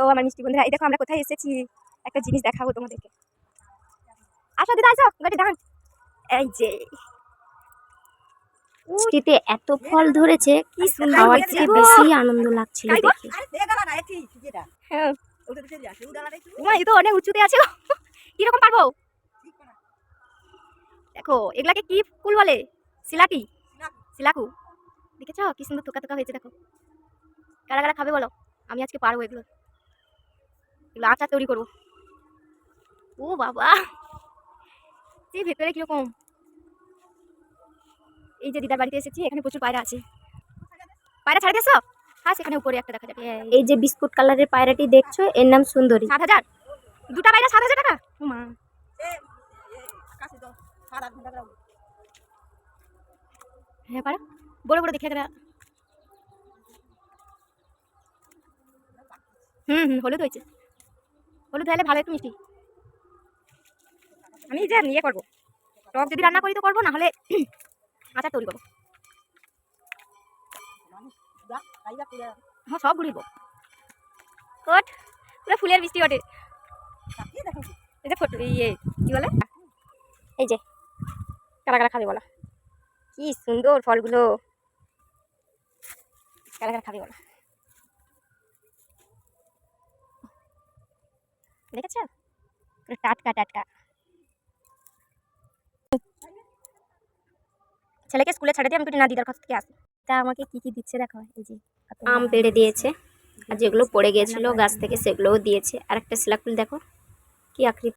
তো আমার মিষ্টি বন্ধুরা, এই দেখো আমরা কোথায় এসেছি, একটা জিনিস দেখাবো তোমাদেরকে। আসো দিদা, আসো গাড়ি দাঁড়ান। এই যে মিষ্টিতে এত ফল ধরেছে, কি সুন্দর খাওয়ার হয়েছে থেকে গো। বেশি আনন্দ লাগছিল দেখে। হ্যাঁ, মা, এ তো অনেক উঁচুতে আছে গো। কিরকম পারবো? দেখো এগুলাকে কি ফুল বলে? সিলাকি, সিলাকু। দেখেছো কি সুন্দর থোকা থোকা হয়েছে? দেখো কারা কারা খাবে বলো? আমি আজকে পারবো এগুলো, এগুলো আচার তৈরি করবো। ও বাবা, এই ভেতরে কিরকম। এই যে দিদার বাড়িতে এসেছি, এখানে প্রচুর পায়রা আছে। পায়রা ছাড়ে দিয়েছো? হ্যাঁ, সেখানে উপরে একটা দেখা যাবে। এই যে বিস্কুট কালারের পায়রাটি দেখছো, এর নাম সুন্দরী। 7,000 দুটা পায়রা, 7,000 টাকা। ও মা, হ্যাঁ পারা বড় বড় দেখে গেলা। হলুদ হয়েছে, হলুদ হলে ভালো, একটু মিষ্টি। আমি যে ইয়ে করবো, টক যদি রান্না করি তো করবো, না হলে আচার তৈরি করবো। হ্যাঁ, সব ঘুরিব কোট, পুরো ফুলের বৃষ্টি ওঠে। এই যে ফটো, ইয়ে কি বলে, এই যে কারা কারা খাবে বলো? কি সুন্দর ফলগুলো, কারা কারা খাবে বলো? দেখেছো টাটকা টাটকা। ছেলেকে স্কুলে ছেড়ে দিয়ে আমি একটু না দিদার কাছ থেকে আসি। তা আমাকে কি কি দিচ্ছে দেখো, এই যে আম পেড়ে দিয়েছে, আর যেগুলো পড়ে গিয়েছিল গাছ থেকে সেগুলোও দিয়েছে। আর একটা শিলাকুল দেখো কি আকৃতি।